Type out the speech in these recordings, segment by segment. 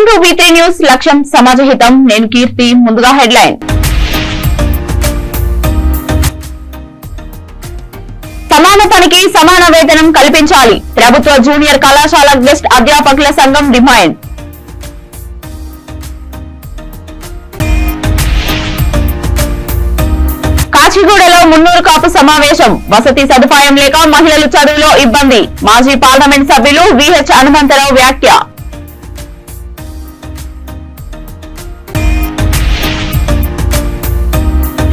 Welcome to V3 news. లక్ష్యం సమాజహితం. నేను కీర్తి. ముందుగా హెడ్లైన్. సమాన పనికి సమాన వేతనం కల్పించాలి. ప్రభుత్వ జూనియర్ కళాశాల గెస్ట్ అధ్యాపకుల సంఘం డిమాండ్. కాచిగూడలో మున్నూరు కాపు సమావేశం. వసతి సదుపాయం లేక మహిళలు చదువులో ఇబ్బంది. మాజీ పార్లమెంట్ సభ్యులు VH హనుమంతరావు వ్యాఖ్య.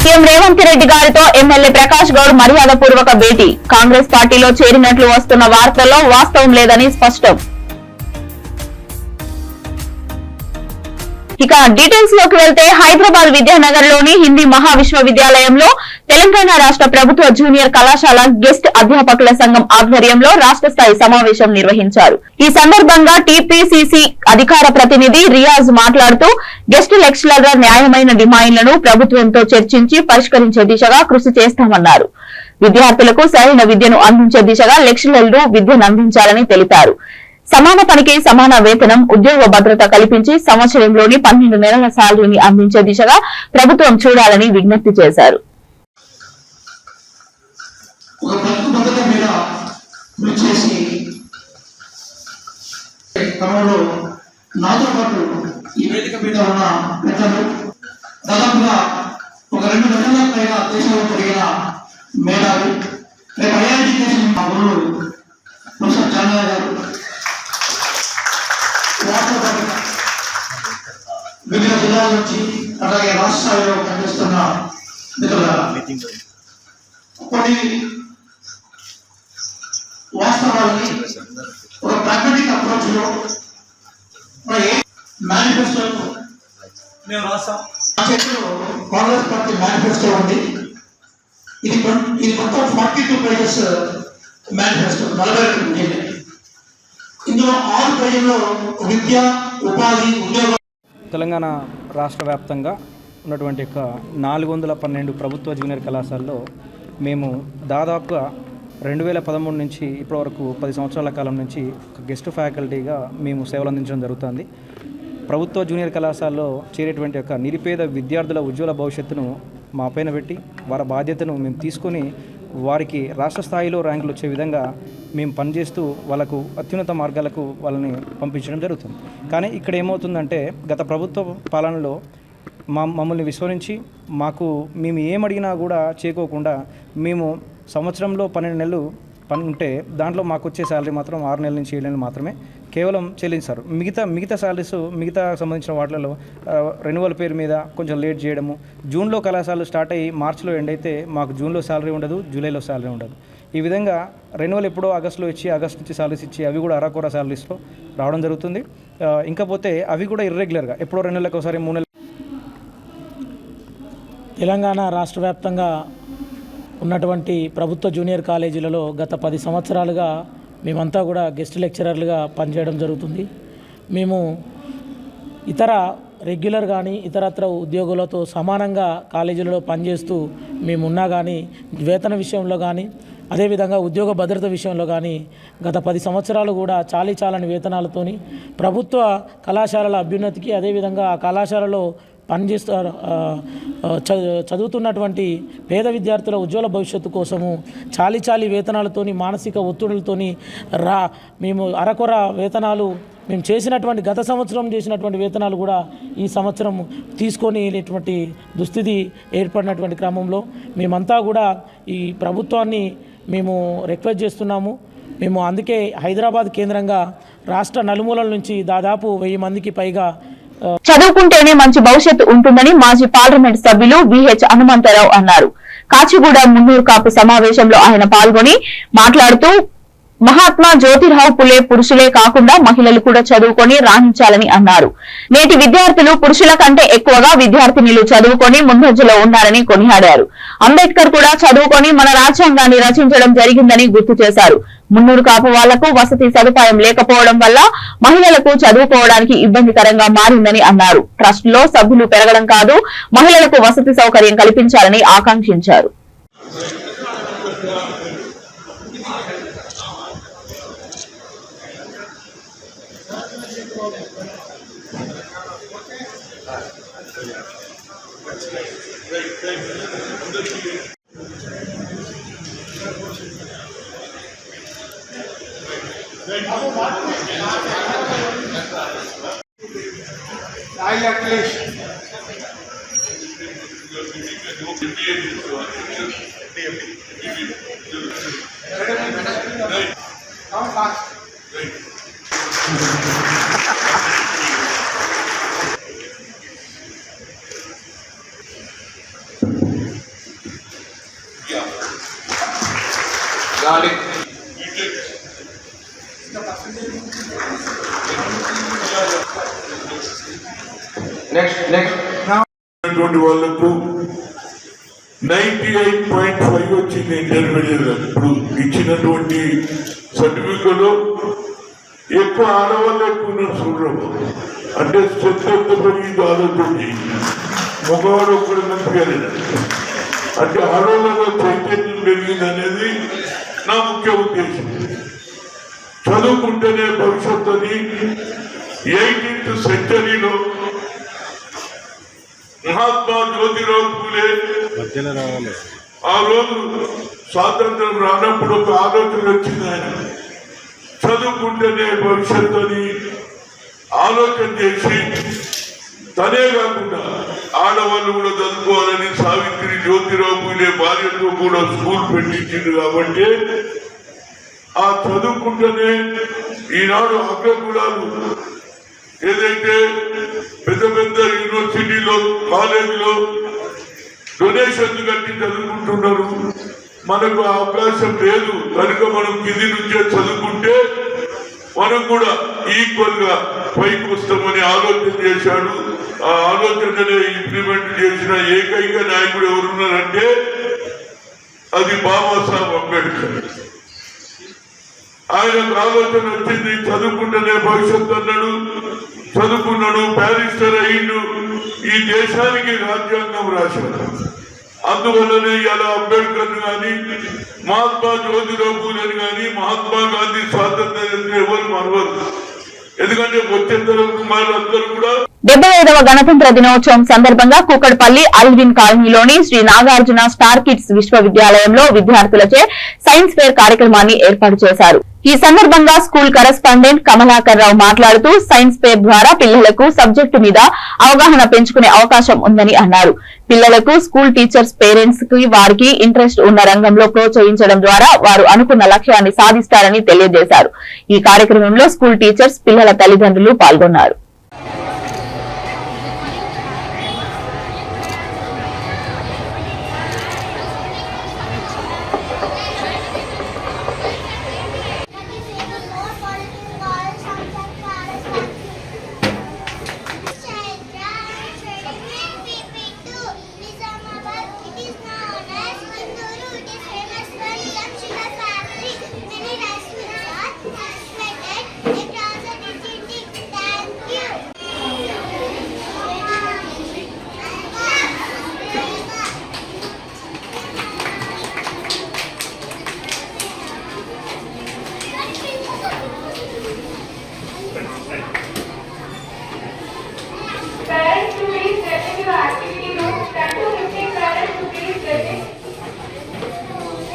సీఎం రేవంత్ రెడ్డి గారితో ఎమ్మెల్యే ప్రకాష్ గౌడ్ మర్యాదపూర్వక భేటీ. కాంగ్రెస్ పార్టీలో చేరినట్లు వస్తున్న వార్తల్లో వాస్తవం లేదని స్పష్టం. ఇక డీటెయిల్స్ లోకి వెళ్తే హైదరాబాద్ విద్యానగర్ లోని హిందీ మహావిశ్వవిద్యాలయంలో తెలంగాణ రాష్ట్ర ప్రభుత్వ జూనియర్ కళాశాల గెస్ట్ అధ్యాపకుల సంఘం ఆధ్వర్యంలో రాష్ట్ర స్థాయి సమావేశం నిర్వహించారు. ఈ సందర్భంగా TPCC అధికార ప్రతినిధి రియాజ్ మాట్లాడుతూ గెస్ట్ లెక్చరర్ల న్యాయమైన డిమాండ్లను ప్రభుత్వంతో చర్చించి పరిష్కరించే దిశగా కృషి చేస్తామన్నారు. విద్యార్థులకు సరైన విద్యను అందించే దిశగా లెక్చరర్లు విద్యను అందించాలని తెలిపారు. సమాన పనికి సమాన వేతనం, ఉద్యోగ భద్రత కల్పించి సంవత్సరంలోని 12 నెలల శాలరీని అందించే దిశగా ప్రభుత్వం చూడాలని విజ్ఞప్తి చేశారు. వివిధ జిల్లాల నుంచి అలాగే రాష్ట్రాల్లో కనిపిస్తున్న కొన్ని వాస్తవాలని ఒక ప్రాగ్మాటిక్ అప్రోచ్ లో మేనిఫెస్టో మేము రాస్తాం. ఆ చేతిలో కాంగ్రెస్ పార్టీ మేనిఫెస్టో ఉంది. ఇది మొత్తం 42 పేజెస్ మేనిఫెస్టో, 42 పేజీలు. ఇందులో 6 పేజీల్లో విద్య, ఉపాధి, ఉద్యోగం. తెలంగాణ రాష్ట్ర వ్యాప్తంగా ఉన్నటువంటి 412 ప్రభుత్వ జూనియర్ కళాశాలలో మేము దాదాపుగా 2013 నుంచి ఇప్పటివరకు 10 సంవత్సరాల కాలం నుంచి గెస్ట్ ఫ్యాకల్టీగా మేము సేవలు అందించడం జరుగుతుంది. ప్రభుత్వ జూనియర్ కళాశాలలో చేరేటువంటి నిరుపేద విద్యార్థుల ఉజ్వల భవిష్యత్తును మా పైన పెట్టి వారి బాధ్యతను మేము తీసుకొని వారికి రాష్ట్ర స్థాయిలో ర్యాంకులు వచ్చే విధంగా మేము పనిచేస్తూ వాళ్ళకు అత్యున్నత మార్గాలకు వాళ్ళని పంపించడం జరుగుతుంది. కానీ ఇక్కడ ఏమవుతుందంటే గత ప్రభుత్వ పాలనలో మమ్మల్ని విస్మరించి మేము ఏమడిగినా కూడా చేయకోకుండా మేము సంవత్సరంలో 12 నెలలు పని ఉంటే దాంట్లో మాకు వచ్చే శాలరీ మాత్రం 6 నెలల నుంచి 7 నెలలు మాత్రమే కేవలం చెల్లించారు. మిగతా శాలరీస్ సంబంధించిన వాటిలలో రెన్యువల్ పేరు మీద కొంచెం లేట్ చేయడము, జూన్లో కళాశాలలు స్టార్ట్ అయ్యి మార్చిలో ఎండ్ అయితే మాకు జూన్లో శాలరీ ఉండదు, జూలైలో శాలరీ ఉండదు. ఈ విధంగా రెన్యువల్ ఎప్పుడో ఆగస్టులో ఇచ్చి ఆగస్టు నుంచి శాలరీస్ ఇచ్చి అవి కూడా అరాకొర శాలరీస్లో రావడం జరుగుతుంది. ఇంకపోతే అవి కూడా ఇర్రెగ్యులర్గా ఎప్పుడో 2 నెలలకు ఒకసారి 3 నెలలు. తెలంగాణ రాష్ట్ర వ్యాప్తంగా ఉన్నటువంటి ప్రభుత్వ జూనియర్ కాలేజీలలో గత 10 సంవత్సరాలుగా మేమంతా కూడా గెస్ట్ లెక్చరర్లుగా పనిచేయడం జరుగుతుంది. మేము ఇతర రెగ్యులర్ కానీ ఇతరత్ర ఉద్యోగులతో సమానంగా కాలేజీలలో పనిచేస్తూ మేమున్నా కానీ వేతన విషయంలో కానీ అదేవిధంగా ఉద్యోగ భద్రత విషయంలో కానీ గత 10 సంవత్సరాలు కూడా చాలని వేతనాలతోని ప్రభుత్వ కళాశాలల అభ్యున్నతికి అదేవిధంగా ఆ కళాశాలలో చదువుతున్నటువంటి పేద విద్యార్థుల ఉజ్వల భవిష్యత్తు కోసము చాలి వేతనాలతోని మానసిక ఒత్తిడులతోని మేము అరకొర వేతనాలు మేము చేసినటువంటి గత సంవత్సరం చేసినటువంటి వేతనాలు కూడా ఈ సంవత్సరం తీసుకొనిటువంటి దుస్థితి ఏర్పడినటువంటి క్రమంలో మేమంతా కూడా ఈ ప్రభుత్వాన్ని మేము రిక్వెస్ట్ చేస్తున్నాము. మేము అందుకే హైదరాబాద్ కేంద్రంగా రాష్ట్ర నలుమూలల నుంచి దాదాపు 1000 మందికి పైగా చదువుకుంటేనే మంచి భవిష్యత్తు ఉంటుందని మాజీ పార్లమెంట్ సభ్యులు VH హనుమంతరావు అన్నారు. కాచిగూడ మున్నూరు కాపు సమావేశంలో ఆయన పాల్గొని మాట్లాడుతూ మహాత్మా జ్యోతిరావు పులే పురుషులే కాకుండా మహిళలు కూడా చదువుకొని రాణించాలని అన్నారు. నేటి విద్యార్థులు పురుషుల కంటే ఎక్కువగా విద్యార్థినులు చదువుకొని ముందంజలో ఉన్నారని కొనియాడారు. అంబేద్కర్ కూడా చదువుకొని మన రాజ్యాంగాన్ని రచించడం జరిగిందని గుర్తు చేశారు. మున్నూరు కాపు వాళ్లకు వసతి సదుపాయం లేకపోవడం వల్ల మహిళలకు చదువుకోవడానికి ఇబ్బందికరంగా మారిందని అన్నారు. ట్రస్ట్ లో సభ్యులు పెరగడం కాదు, మహిళలకు వసతి సౌకర్యం కల్పించాలని ఆకాంక్షించారు. Sail Akhilesh. Come fast. Garlic. Next. అటువంటి వాళ్ళకు 98.5 వచ్చింది ఇంటర్మీడియట్. ఇప్పుడు ఇచ్చినటువంటి సర్టిఫికెట్ ఎక్కువ ఆడవాళ్ళు ఎక్కువ చూడడం అంటే స్ట్రెంత్ పెరిగింది ఆలోచన మగవాడు ఒక్కడు మంచిగా అంటే ఆడవాళ్ళలో చైతన్యం పెరిగింది అనేది నా ముఖ్య ఉద్దేశం. చదువుకుంటేనే భవిష్యత్తు అని 18th సెంచరీలో మహాత్మా జ్యోతిరావు పూలే ఆ రోజు స్వాతంత్రం రానప్పుడు ఒక ఆలోచన వచ్చింది. ఆయన చదువుకుంటేనే భవిష్యత్తు అని ఆలోచన చేసి తనే కాకుండా ఆడవాళ్ళు కూడా చదువుకోవాలని సావిత్రి జ్యోతిరావు పూలే భార్యతో కూడా స్కూల్ పెట్టించింది. కాబట్టి ఆ చదువుకుంటేనే ఈనాడు అగ్రకులాలు ఏదైతే పెద్ద పెద్ద యూనివర్సిటీలో కాలేజీలో డొనేషన్లు కట్టి చదువుకుంటున్నారు. మనకు అవకాశం లేదు కనుక మనం కింది నుంచే చదువుకుంటే మనం కూడా ఈక్వల్ గా పైకి వస్తామని ఆలోచన చేశాడు. ఆ ఆలోచననే ఇంప్లిమెంట్ చేసిన ఏకైక నాయకుడు ఎవరున్నారంటే అది బాబాసాహెబ్ అంబేద్కర్. ఆయనకు ఆలోచన వచ్చింది చదువుకుంటేనే భవిష్యత్తు అన్నాడు. చదువుకున్నాడు, బ్యారిస్టర్ అయ్యిండు, ఈ దేశానికి రాజ్యాంగం రాశాడు. అందువల్లనే ఇలా అంబేద్కర్ గాని మహాత్మా జ్యోతిరావు పూలేని గాని మహాత్మా గాంధీ స్వాతంత్రం ఎవరు మరవరు. ఎందుకంటే వచ్చే తరం అందరూ కూడా 75వ గణతంత్ర దినోత్సవం సందర్భంగా కూకట్పల్లి అల్విన్ కాలనీలోని శ్రీ నాగార్జున స్టార్ కిడ్స్ విశ్వవిద్యాలయంలో విద్యార్థులచే సైన్స్ ఫేర్ కార్యక్రమాన్ని ఏర్పాటు చేశారు. ఈ సందర్భంగా స్కూల్ కరెస్పాండెంట్ కమలాకర్ రావు మాట్లాడుతూ సైన్స్ ఫేర్ ద్వారా పిల్లలకు సబ్జెక్టు మీద అవగాహన పెంచుకునే అవకాశం ఉందని అన్నారు. పిల్లలకు స్కూల్ టీచర్స్, పేరెంట్స్ కి వారికి ఇంట్రెస్ట్ ఉన్న రంగంలో ప్రోత్సహించడం ద్వారా వారు అనుకున్న లక్ష్యాన్ని సాధిస్తారని తెలియజేశారు. ఈ కార్యక్రమంలో స్కూల్ టీచర్స్, పిల్లల తల్లిదండ్రులు పాల్గొన్నారు. Parents to please step into the activity room. 10 to 15 parents to please step in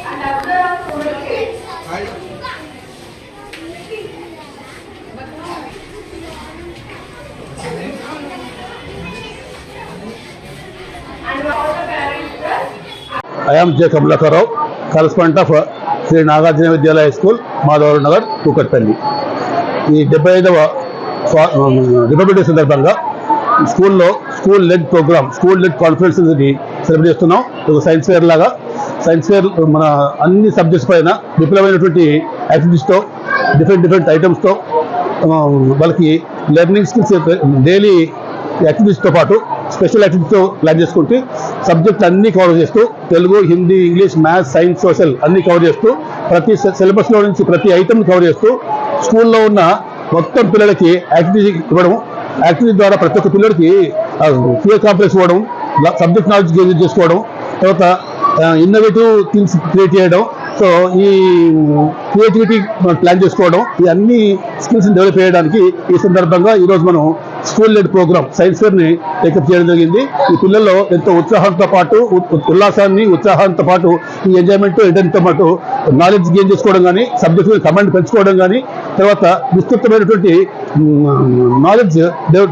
and observe student kids. And all the parents plus. I am J. Kamalakar Rao, correspondent of Sri Nagarjuna Vidyalaya School, Madhavar Nagar, Kukatpalli. ఈ 75వ Republic Day సందర్భంగా school led programme, school led conference celebrate చేస్తున్నాం. ఒక science fair లాగా. Science fair మన అన్ని subjects పైన విపులమైనటువంటి యాక్టివిటీస్తో, different ఐటమ్స్తో వాళ్ళకి లెర్నింగ్ స్కిల్స్, డైలీ యాక్టివిటీస్తో పాటు స్పెషల్ యాక్టివిటీస్తో ప్లాన్ చేసుకుంటే సబ్జెక్ట్ అన్నీ కవర్ చేస్తూ Telugu, Hindi, English, maths, science, social అన్నీ కవర్ చేస్తూ ప్రతి సిలబస్లో నుంచి ప్రతి ఐటమ్ కవర్ చేస్తూ స్కూల్లో ఉన్న మొత్తం పిల్లలకి యాక్టివిటీ ఇవ్వడం, యాక్టివిటీ ద్వారా ప్రతి ఒక్క పిల్లలకి ఫియర్ కాంప్లెక్స్ ఇవ్వడం, సబ్జెక్ట్ నాలెడ్జ్ గెయిన్ చేసుకోవడం, తర్వాత ఇన్నోవేటివ్ థింగ్స్ క్రియేట్ చేయడం, సో ఈ క్రియేటివిటీ ప్లాన్ చేసుకోవడం, ఈ అన్ని స్కిల్స్ని డెవలప్ చేయడానికి ఈ సందర్భంగా ఈరోజు మనం school led programme science fair ని టేకప్ చేయడం జరిగింది. ఈ పిల్లల్లో ఎంతో ఉత్సాహంతో పాటు ఉల్లాసాన్ని ఉత్సాహంతో పాటు ఈ ఎంజాయ్మెంట్ ఎంటర్టైన్మెంట్తో పాటు నాలెడ్జ్ గెయిన్ చేసుకోవడం కానీ, సబ్జెక్ట్ మీద కమాండ్ పెంచుకోవడం కానీ, తర్వాత విస్తృతమైనటువంటి నాలెడ్జ్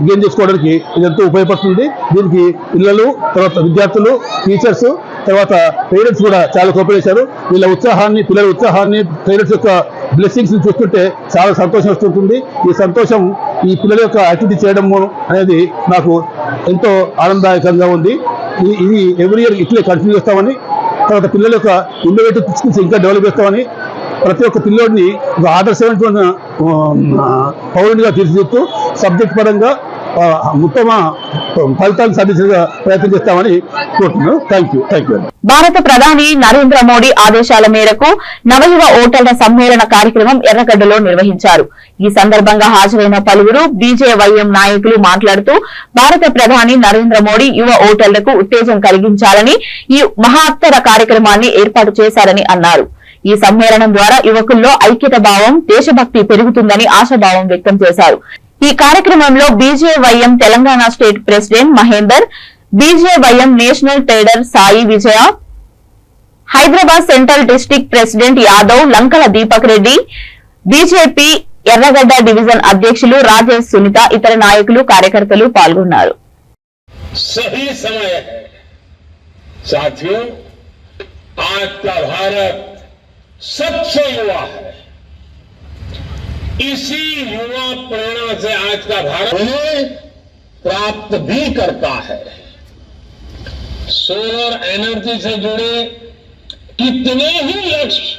గెయిన్ చేసుకోవడానికి ఇది ఎంతో ఉపయోగపడుతుంది. దీనికి పిల్లలు, తర్వాత విద్యార్థులు, టీచర్స్, తర్వాత పేరెంట్స్ కూడా చాలా కోఆపరేట్ చేశారు. పిల్లల ఉత్సాహాన్ని పేరెంట్స్ యొక్క బ్లెస్సింగ్స్ చూస్తుంటే చాలా సంతోషం వస్తుంటుంది. ఈ సంతోషం ఈ పిల్లల యొక్క యాక్టివిటీ చేయడం అనేది నాకు ఎంతో ఆనందదాయకంగా ఉంది. ఇది ఎవ్రీ ఇయర్ ఇట్లే కంటిన్యూ చేస్తామని, తర్వాత పిల్లల యొక్క ఇన్నోవేటివ్ స్కిల్స్ ఇంకా డెవలప్ చేస్తామని, ప్రతి ఒక్క పిల్లోడిని ఒక ఆదర్శవంతమైన పౌరునిగా తీర్చిదిద్దుతూ సబ్జెక్ట్ పరంగా ఉత్తమ ఫలితాలు సాధించే ప్రయత్నం చేస్తామని కోరుతున్నాను. Thank you. భారత ప్రధాని నరేంద్ర మోడీ ఆదేశాల మేరకు నవయువ ఓటర్ల సమ్మేళన కార్యక్రమం ఎర్రగడ్డలో నిర్వహించారు. ఈ సందర్భంగా హాజరైన పలువురు బీజేవైఎం నాయకులు మాట్లాడుతూ భారత ప్రధాని నరేంద్ర మోడీ యువ ఓటర్లకు ఉత్తేజం కలిగించాలని ఈ మహత్తర కార్యక్రమాన్ని ఏర్పాటు చేశారని అన్నారు. ఈ సమ్మేళనం ద్వారా యువకుల్లో ఐక్యత భావం, దేశభక్తి పెరుగుతుందని ఆశాభావం వ్యక్తం చేశారు. ఈ కార్యక్రమంలో BJYM Telangana state president Mahender, BJYM national trader Sai Vijaya, Hyderabad central district president Yadav, Lankala Deepak Reddy, BJP Erragadda division అధ్యక్షులు రాజేష్ సునీత, ఇతర నాయకులు, కార్యకర్తలు పాల్గొన్నారు. सही समय है साथियों, आज का भारत सच्चे युवा है. इसी युवा प्रेरणा से आज का भारत उन्हें प्राप्त भी करता है. सोलर एनर्जी से जुड़े कितने ही लक्ष्य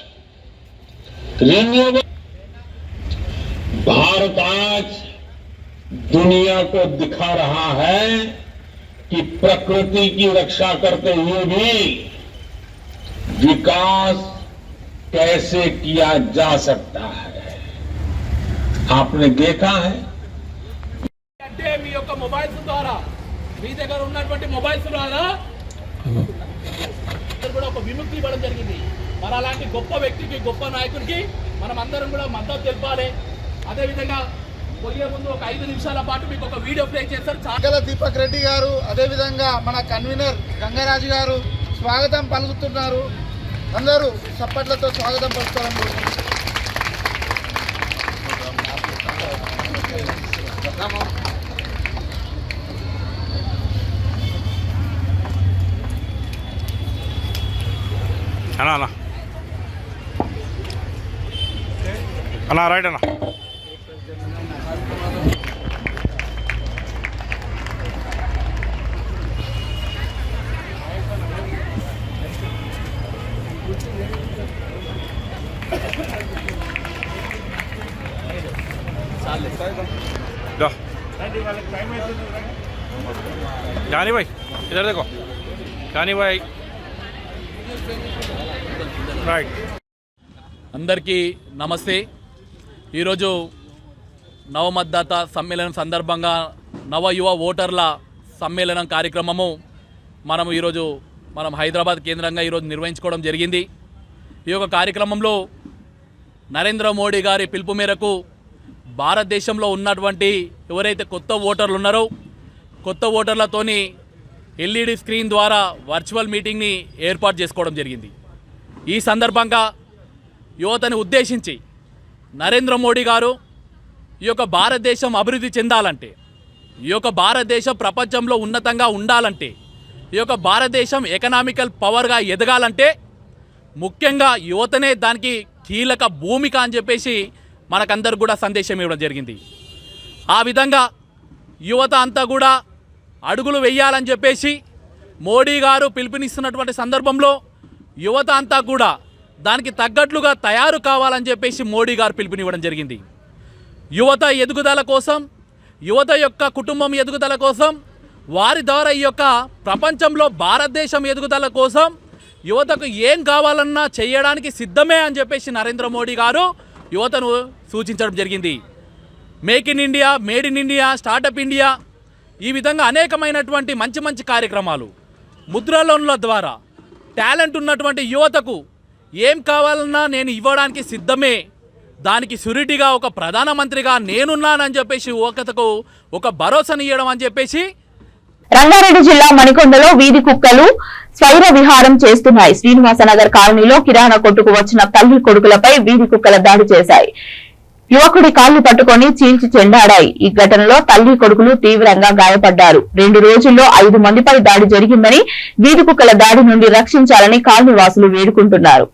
रिन्यूएबल भारत आज दुनिया को दिखा रहा है कि प्रकृति की रक्षा करते हुए भी विकास कैसे किया जा सकता है. आपने देखा है అంటే మీ యొక్క మొబైల్స్ ద్వారా, మీ దగ్గర ఉన్నటువంటి మొబైల్స్ ద్వారా కూడా ఒక విముక్తి ఇవ్వడం జరిగింది. మరి అలాంటి గొప్ప వ్యక్తికి, గొప్ప నాయకుడికి మనం అందరం కూడా మద్దతు తెలపాలి. అదేవిధంగా పోయే ముందు ఒక 5 నిమిషాల పాటు మీకు ఒక వీడియో ప్లే చేస్తారు. లంకల దీపక్ రెడ్డి గారు, అదేవిధంగా మన కన్వీనర్ గంగరాజు గారు స్వాగతం పలుకుతున్నారు. అందరూ చప్పట్లతో స్వాగతం పలుకుతారు. అన్నా రైట్ అన్నా. जानी भाई इधर देखो, जानी भाई రైట్. అందరికీ నమస్తే. ఈరోజు నవమతదాత సమ్మేళనం సందర్భంగా నవయువ ఓటర్ల సమ్మేళనం కార్యక్రమము మనం హైదరాబాద్ కేంద్రంగా ఈరోజు నిర్వహించుకోవడం జరిగింది. ఈ యొక్క కార్యక్రమంలో నరేంద్ర మోడీ గారి పిలుపు మేరకు భారతదేశంలో ఉన్నటువంటి ఎవరైతే కొత్త ఓటర్లు ఉన్నారో, కొత్త ఓటర్లతోని ఎల్ఈడి స్క్రీన్ ద్వారా వర్చువల్ మీటింగ్ని ఏర్పాటు చేసుకోవడం జరిగింది. ఈ సందర్భంగా యువతని ఉద్దేశించి నరేంద్ర మోడీ గారు ఈ యొక్క భారతదేశం అభివృద్ధి చెందాలంటే, ఈ యొక్క భారతదేశం ప్రపంచంలో ఉన్నతంగా ఉండాలంటే, ఈ యొక్క భారతదేశం ఎకనామికల్ పవర్గా ఎదగాలంటే ముఖ్యంగా యువతనే దానికి కీలక భూమిక అని చెప్పేసి మనకందరూ కూడా సందేశం ఇవ్వడం జరిగింది. ఆ విధంగా యువత అంతా కూడా అడుగులు వేయాలని చెప్పేసి మోడీ గారు పిలుపునిస్తున్నటువంటి సందర్భంలో యువత అంతా కూడా దానికి తగ్గట్లుగా తయారు కావాలని చెప్పేసి మోడీ గారు పిలుపునివ్వడం జరిగింది. యువత ఎదుగుదల కోసం, యువత యొక్క కుటుంబం ఎదుగుదల కోసం, వారి ద్వారా ఈ యొక్క ప్రపంచంలో భారతదేశం ఎదుగుదల కోసం యువతకు ఏం కావాలన్నా చేయడానికి సిద్ధమే అని చెప్పేసి నరేంద్ర మోడీ గారు యువతను సూచించడం జరిగింది. Make in India, made in India, startup India, ఈ విధంగా అనేకమైనటువంటి మంచి మంచి కార్యక్రమాలు, ముద్రా లోన్ల ద్వారా టాలెంట్ ఉన్నటువంటి యువతకు ఏం కావాలన్నా నేను ఇవ్వడానికి సిద్ధమే దానికి షూరిటీగా ఒక ప్రధానమంత్రిగా నేనున్నానని చెప్పేసి యువతకు ఒక భరోసానియడం అని చెప్పేసి. రంగారెడ్డి జిల్లా మణికొండలో వీధి కుక్కలు స్వైర విహారం చేస్తున్నాయి. శ్రీనివాసనగర్ కాలనీలో కిరాణా కొట్టుకు వచ్చిన తల్లి కొడుకులపై వీధి కుక్కల దాడి చేశాయి. యువకుడి కాళ్లు పట్టుకొని చీల్చి చెండాడాయి. ఈ ఘటనలో తల్లి కొడుకులు తీవ్రంగా గాయపడ్డారు. 2 రోజుల్లో 5 మందిపై దాడి జరిగిందని, వీధి కుక్కల దాడి నుండి రక్షించాలని కాలనీ వాసులు వేడుకుంటున్నారు.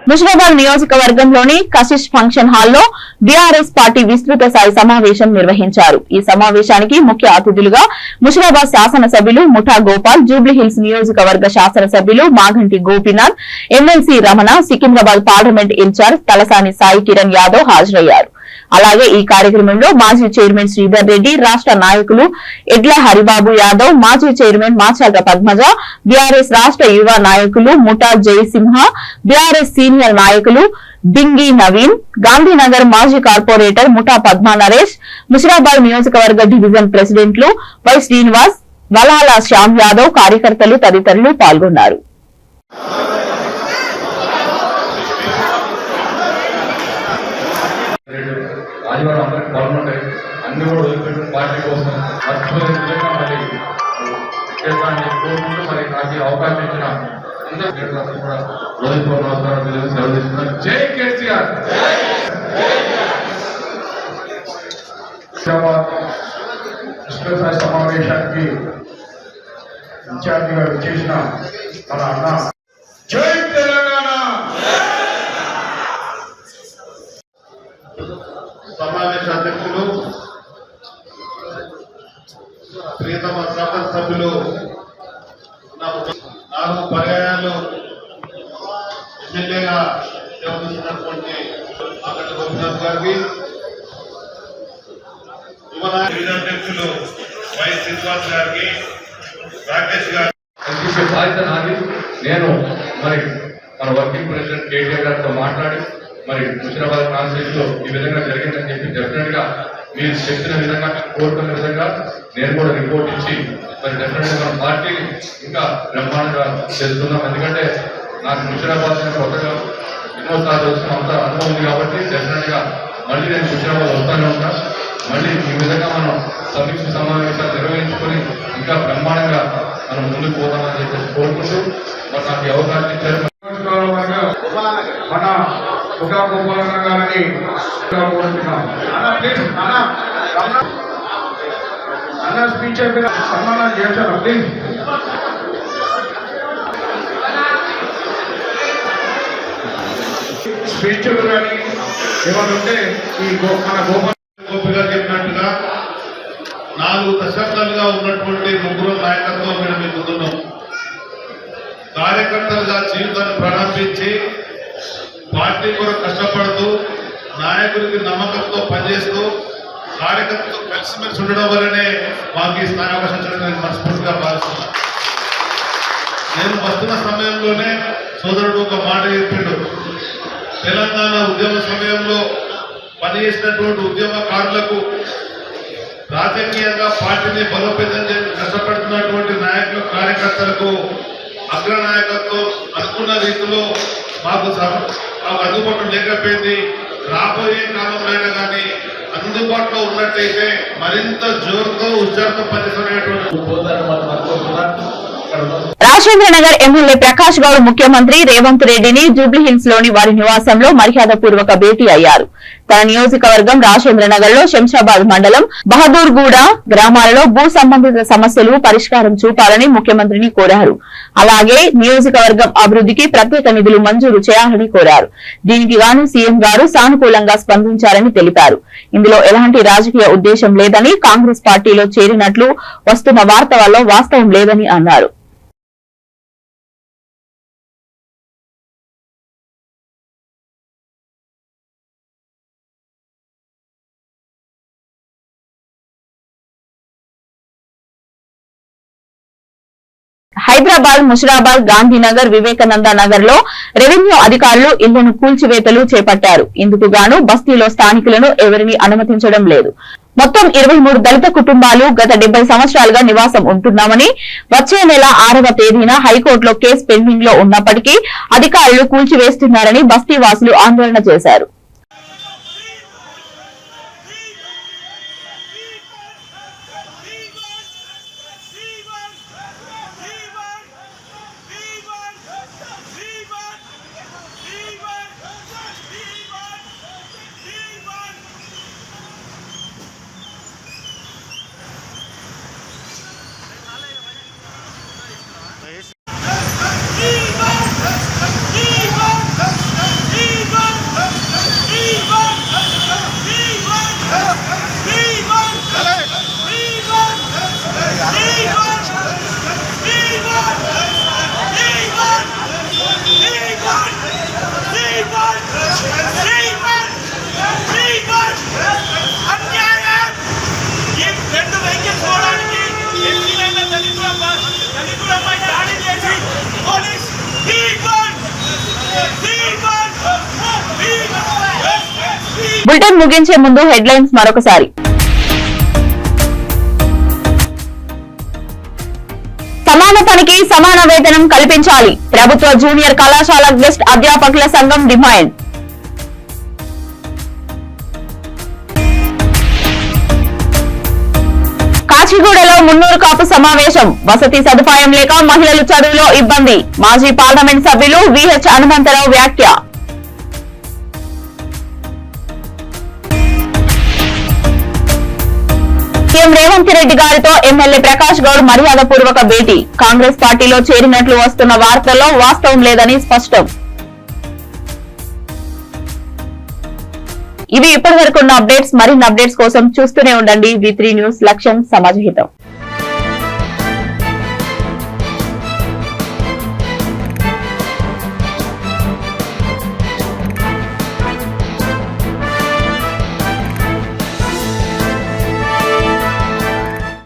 ముషిరాబాద్ నియోజకవర్గంలోని కశిష్ ఫంక్షన్ హాల్లో బీఆర్ఎస్ పార్టీ విస్తృత స్థాయి సమావేశం నిర్వహించారు. ఈ సమావేశానికి ముఖ్య అతిథులుగా ముషిరాబాద్ శాసనసభ్యులు ముఠా గోపాల్, జూబ్లీహిల్స్ నియోజకవర్గ శాసనసభ్యులు Maganti Gopinath, MLC Ramana, Secunderabad parliament in charge Talasani Sai Kiran Yadav హాజరయ్యారు. అలాగే ఈ కార్యక్రమంలో మాజీ చైర్మన్ శ్రీధర్ రెడ్డి, రాష్ట్ర నాయకులు ఎడ్ల హరిబాబు యాదవ్, మాజీ చైర్మన్ మాచాల పద్మజ, బీఆర్ఎస్ రాష్ట్ర యువ నాయకులు ముఠా జయసింహ, బీఆర్ఎస్ సీనియర్ నాయకులు డింగి నవీన్, గాంధీనగర్ మాజీ కార్పొరేటర్ ముఠా పద్మా నరేష్, ముషిరాబాద్ నియోజకవర్గ డివిజన్ ప్రెసిడెంట్లు వై శ్రీనివాస్, వలాల శ్యామ్ యాదవ్, కార్యకర్తలు తదితరులు పాల్గొన్నారు. ఆదివారం అందరికి పాల్గొంటాయి అన్ని కూడా వదిలిపెట్టిన పార్టీ కోసం మర్చిపోయిన విధంగా మరి చేస్తానని కోరుకుంటూ మరి నాకు అవకాశం ఇచ్చిన అందరూ కూడా హృదయపూర్వక నమస్కారాలు సెలవు తీసుకున్నారు. జై కేసీఆర్. విశ్వసాయి సమావేశానికి ఇన్ఛార్జిగా చేసిన మన అన్న జై తెలంగాణ. సమావేశ అధ్యక్షులు, ప్రియతమ శాసనసభ్యులు, 4 పర్యాయాలు ఎమ్మెల్యేగా వ్యవహరిస్తున్నటువంటి మాగంటి గోపీనాథ్ గారికి, యువ అధ్యక్షులు వై శ్రీనివాస్ గారికి, రాకేష్ గారికి బాధ్యత నాది. నేను మరి మన వర్కింగ్ ప్రెసిడెంట్ కేటీఆర్ గారితో మాట్లాడి మరి ముషిరాబాద్ కాన్స్టిట్యూన్స్ లో ఈ విధంగా జరిగిందని చెప్పి డెఫినెట్ గా మీరు చెప్పిన విధంగా కోరుకున్న విధంగా నేను కూడా రిపోర్ట్ ఇచ్చి మరి డెఫినెట్ గా మన పార్టీని ఇంకా బ్రహ్మాండంగా చేస్తున్నాం. ఎందుకంటే నాకు ముషిరాబాద్ కొత్తగా ఎన్నోసార్లు వచ్చిన అంత అనుభవం ఉంది కాబట్టి డెఫినెట్ గా మళ్ళీ నేను ముషిరాబాద్ వస్తానే ఉంటా. మళ్ళీ ఈ విధంగా మనం సమీక్ష సమావేశాలు నిర్వహించుకొని ఇంకా బ్రహ్మాండంగా మనం ముందుకు పోతామని చెప్పేసి కోరుకుంటూ మరి నాకు అవకాశం ఇచ్చారు. మన ముఠా గోపాలన్న గారిని అన్న స్పీచ్ అయిపోయిన సన్మానం చేశారు ప్లీజ్. స్పీచ్లు కానీ ఏమైనా ఉంటే ఈ మన గోపి గారు చెప్పినట్టుగా 4 దశాబ్దాలుగా ఉన్నటువంటి 3 నాయకత్వం మీద మేము ముందున్నాం. కార్యకర్తలుగా జీవితాన్ని ప్రారంభించి పార్టీ కొరకు కష్టపడుతూ నాయకుడికి నమ్మకంతో పనిచేస్తూ కార్యకర్తలతో కలిసిమెలిసి ఉండడం వల్లనే మాకు ఈ స్థాయి అవకాశం నేను మనస్ఫూర్తిగా భావిస్తున్నాను. నేను వస్తున్న సమయంలోనే సోదరుడు ఒక మాట చెప్పిండు. తెలంగాణ ఉద్యమ సమయంలో పనిచేసినటువంటి ఉద్యమకారులకు రాజకీయంగా పార్టీని బలోపేతం చేసి కష్టపడుతున్నటువంటి నాయకులు కార్యకర్తలకు అగ్రనాయకత్వం అనుకున్న రీతిలో మాకు అందుబాటులో లేకపోయింది. రాబోయే కాలంలో కానీ అందుబాటులో ఉన్నట్టయితే మరింత జోరుతో ఉత్సాహంతో పనిచేస్తున్నటువంటి రాజేంద్రనగర్ ఎమ్మెల్యే ప్రకాష్ గౌడ్ ముఖ్యమంత్రి రేవంత్ రెడ్డిని జూబ్లీహిల్స్ లోని వారి నివాసంలో మర్యాదపూర్వక భేటీ అయ్యారు. తన నియోజకవర్గం రాజేంద్రనగర్ లో శంషాబాద్ మండలం బహదూర్గూడ గ్రామాలలో భూ సంబంధిత సమస్యలు పరిష్కారం చూపాలని ముఖ్యమంత్రిని కోరారు. అలాగే నియోజకవర్గం అభివృద్ధికి ప్రత్యేక నిధులు మంజూరు చేయాలని కోరారు. దీనికి గాను సీఎం గారు సానుకూలంగా స్పందించారని తెలిపారు. ఇందులో ఎలాంటి రాజకీయ ఉద్దేశం లేదని, కాంగ్రెస్ పార్టీలో చేరినట్లు వస్తున్న వార్తలలో వాస్తవం లేదని అన్నారు. హైదరాబాద్, ముషిరాబాద్, గాంధీనగర్, వివేకానంద నగర్ లో రెవెన్యూ అధికారులు ఇళ్లను కూల్చివేతలు చేపట్టారు. ఇందుకు గాను బస్తీలో స్థానికులను ఎవరిని అనుమతించడం లేదు. మొత్తం 23 దళిత కుటుంబాలు గత 70 సంవత్సరాలుగా నివాసం ఉంటున్నామని, వచ్చే నెల 6వ తేదీన హైకోర్టులో కేసు పెండింగ్ లో ఉన్నప్పటికీ అధికారులు కూల్చివేస్తున్నారని బస్తీ వాసులు ఆందోళన చేశారు. బులెటిన్ ముగించే ముందు హెడ్లైన్స్ మరొకసారి. సమాన పనికి సమాన వేతనం కల్పించాలి. ప్రభుత్వ జూనియర్ కళాశాల గెస్ట్ అధ్యాపకుల సంఘం డిమాండ్. కాచిగూడలో మున్నూరు కాపు సమావేశం. వసతి సదుపాయం లేక మహిళలు చదువులో ఇబ్బంది. మాజీ పార్లమెంట్ సభ్యులు విహెచ్ హనుమంతరావు వ్యాఖ్య. సీఎం రేవంత్ రెడ్డి గారితో ఎమ్మెల్యే ప్రకాష్ గౌడ్ మర్యాదపూర్వక భేటీ. కాంగ్రెస్ పార్టీలో చేరినట్లు వస్తున్న వార్తల్లో వాస్తవం లేదని స్పష్టం. ఇవి ఇప్పటివరకు ఉన్న అప్డేట్స్. మరిన్ని అప్డేట్స్ కోసం చూస్తూనే ఉండండి V3 న్యూస్. లక్ష్యం సమాజహితం.